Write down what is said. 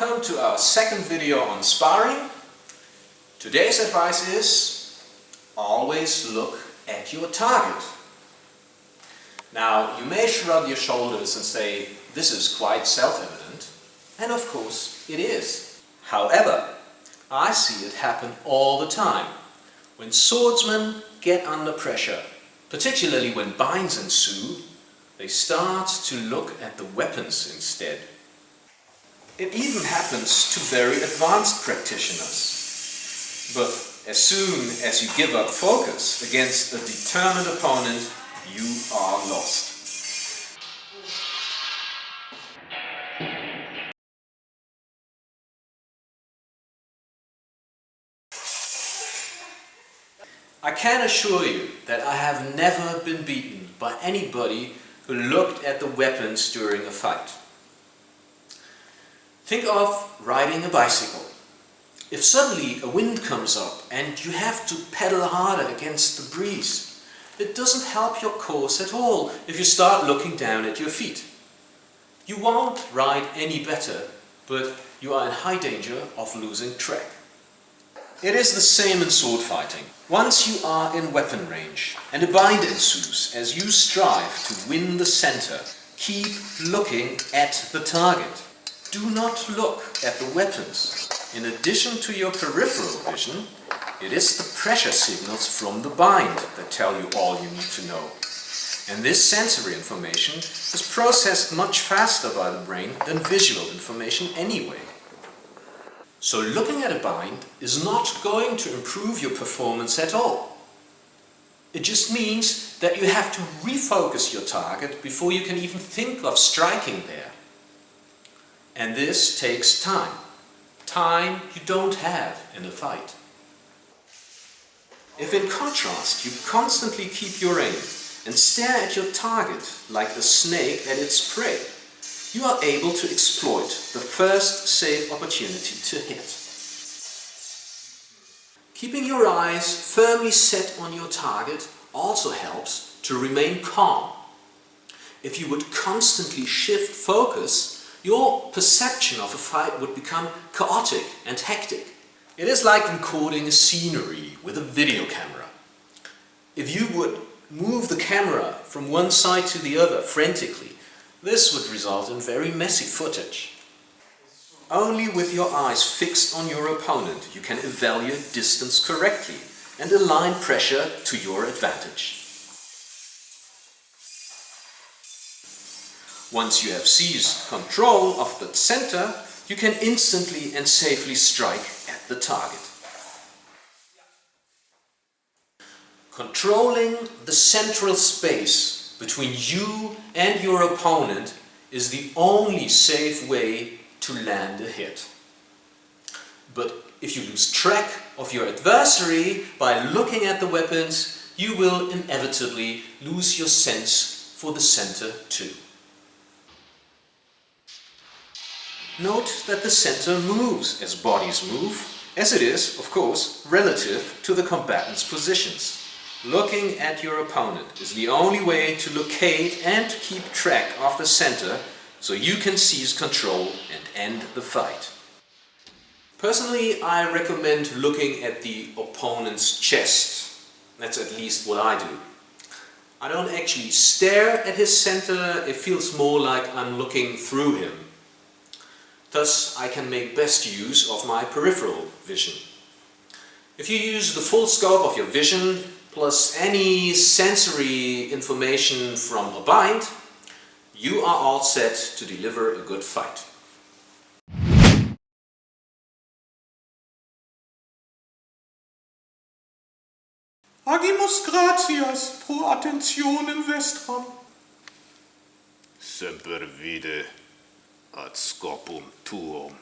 welcome to our second video on sparring. Today's advice is always look at your target. Now, you may shrug your shoulders and say this is quite self-evident, and of course it is. However, I see it happen all the time when swordsmen get under pressure, particularly when binds ensue. They start to look at the weapons instead. It even happens to very advanced practitioners. But as soon as you give up focus against a determined opponent, you are lost. I can assure you that I have never been beaten by anybody who looked at the weapons during a fight. Think of riding a bicycle. If suddenly a wind comes up and you have to pedal harder against the breeze, it doesn't help your course at all if you start looking down at your feet. You won't ride any better, but you are in high danger of losing track. It is the same in sword fighting. Once you are in weapon range and a bind ensues as you strive to win the center, keep looking at the target. Do not look at the weapons. In addition to your peripheral vision, it is the pressure signals from the bind that tell you all you need to know. And this sensory information is processed much faster by the brain than visual information anyway. So looking at a bind is not going to improve your performance at all. It just means that you have to refocus your target before you can even think of striking there. And this takes time. Time you don't have in a fight. If in contrast you constantly keep your aim and stare at your target like a snake at its prey, you are able to exploit the first safe opportunity to hit. Keeping your eyes firmly set on your target also helps to remain calm. If you would constantly shift focus, your perception of a fight would become chaotic and hectic. It is like recording a scenery with a video camera. If you would move the camera from one side to the other frantically, this would result in very messy footage. Only with your eyes fixed on your opponent you can evaluate distance correctly and align pressure to your advantage. Once you have seized control of the center, you can instantly and safely strike at the target. Controlling the central space between you and your opponent is the only safe way to land a hit. But if you lose track of your adversary by looking at the weapons, you will inevitably lose your sense for the center too. Note that the center moves as bodies move, as it is, of course, relative to the combatant's positions. Looking at your opponent is the only way to locate and keep track of the center so you can seize control and end the fight. Personally, I recommend looking at the opponent's chest. That's at least what I do. I don't actually stare at his center, it feels more like I'm looking through him. Thus, I can make best use of my peripheral vision. If you use the full scope of your vision, plus any sensory information from a bind, you are all set to deliver a good fight. Agimus gratias pro attentionem vestram. Semper vide ad scopum tuum.